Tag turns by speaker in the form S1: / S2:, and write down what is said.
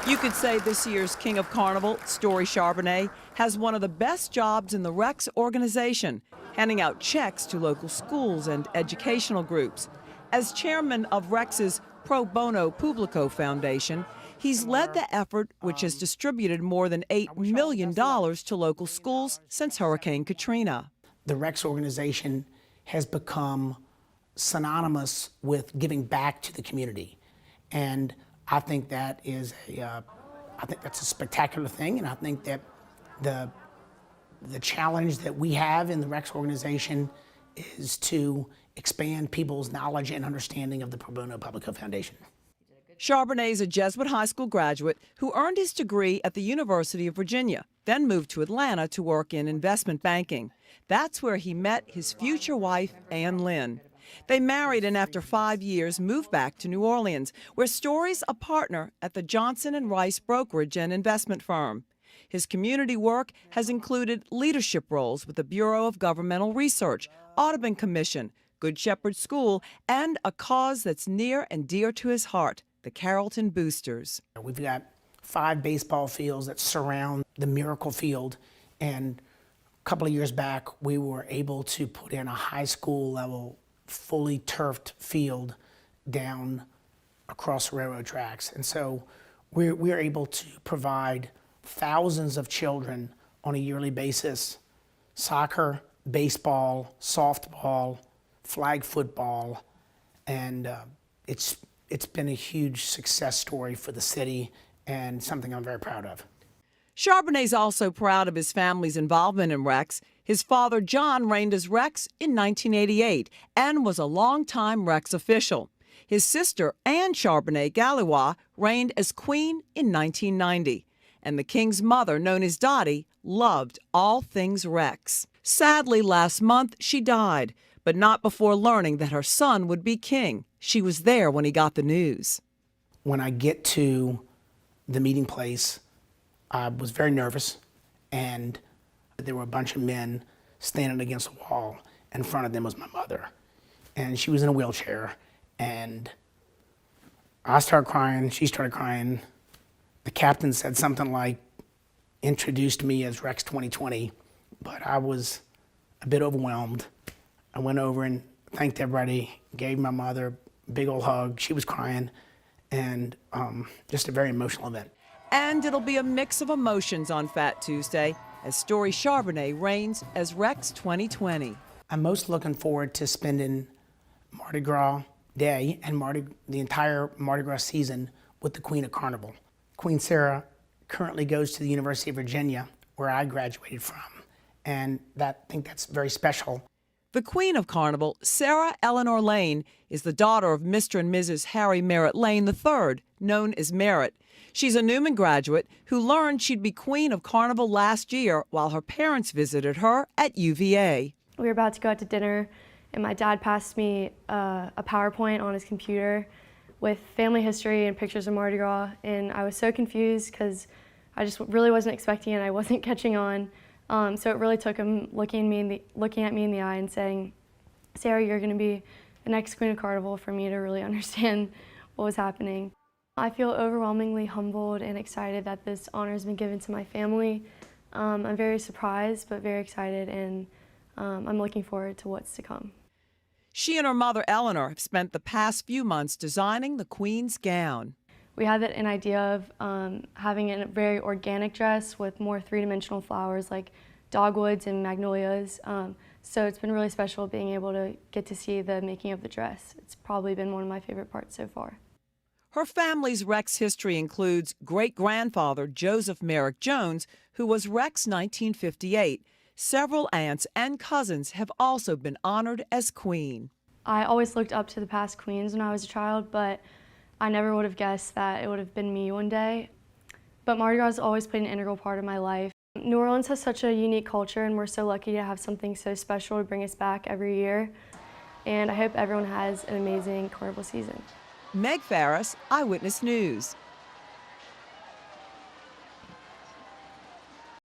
S1: You could say this year's King of Carnival, Storey Charbonnet, has one of the best jobs in the Rex organization, handing out checks to local schools and educational groups. As chairman of Rex's Pro Bono Publico Foundation, he's led the effort, which has distributed more than $8 million to local schools since Hurricane Katrina.
S2: The Rex organization has become synonymous with giving back to the community, and I think that is that's a spectacular thing, and I think that the challenge that we have in the Rex organization is to expand people's knowledge and understanding of the Pro Bono Publico Foundation.
S1: Charbonnet is a Jesuit high school graduate who earned his degree at the University of Virginia, then moved to Atlanta to work in investment banking. That's where he met his future wife, Ann Lynn. They married and after 5 years moved back to New Orleans, where Storey's a partner at the Johnson & Rice brokerage and investment firm. His community work has included leadership roles with the Bureau of Governmental Research, Audubon Commission, Good Shepherd School, and a cause that's near and dear to his heart, the Carrollton Boosters.
S2: We've got 5 baseball fields that surround the Miracle Field, and a couple of years back we were able to put in a high school level fully turfed field down across the railroad tracks. And so we're able to provide thousands of children on a yearly basis soccer, baseball, softball, flag football, and it's been a huge success story for the city and something I'm very proud of.
S1: Charbonnet's also proud of his family's involvement in Rex. His father, John, reigned as Rex in 1988 and was a longtime Rex official. His sister, Anne Charbonnet Gallois, reigned as queen in 1990. And the king's mother, known as Dottie, loved all things Rex. Sadly, last month, she died, but not before learning that her son would be king. She was there when he got the news.
S2: When I get to the meeting place, I was very nervous, and there were a bunch of men standing against a wall. In front of them was my mother, and she was in a wheelchair, and I started crying, she started crying. The captain said something like, introduced me as Rex 2020, but I was a bit overwhelmed. I went over and thanked everybody, gave my mother a big old hug. She was crying, and just a very emotional event.
S1: And it'll be a mix of emotions on Fat Tuesday as Storey Charbonnet reigns as Rex 2020.
S2: I'm most looking forward to spending Mardi Gras Day and the entire Mardi Gras season with the Queen of Carnival. Queen Sarah currently goes to the University of Virginia, where I graduated from, and I think that's very special.
S1: The Queen of Carnival, Sarah Eleanor Lane, is the daughter of Mr. and Mrs. Harry Merritt Lane III, known as Merritt. She's a Newman graduate who learned she'd be Queen of Carnival last year while her parents visited her at UVA.
S3: We were about to go out to dinner, and my dad passed me a PowerPoint on his computer with family history and pictures of Mardi Gras, and I was so confused because I just really wasn't expecting it. I wasn't catching on. So it really took him looking at me in the eye and saying, "Sarah, you're going to be the next Queen of Carnival," for me to really understand what was happening. I feel overwhelmingly humbled and excited that this honor has been given to my family. I'm very surprised, but very excited, and I'm looking forward to what's to come.
S1: She and her mother, Eleanor, have spent the past few months designing the Queen's gown.
S3: We had an idea of having a very organic dress with more three-dimensional flowers like dogwoods and magnolias. So it's been really special being able to get to see the making of the dress. It's probably been one of my favorite parts so far.
S1: Her family's Rex history includes great-grandfather Joseph Merrick Jones, who was Rex 1958. Several aunts and cousins have also been honored as queen.
S3: I always looked up to the past queens when I was a child, but I never would have guessed that it would have been me one day. But Mardi Gras has always played an integral part of my life. New Orleans has such a unique culture, and we're so lucky to have something so special to bring us back every year. And I hope everyone has an amazing Carnival season.
S1: Meg Farris, Eyewitness News.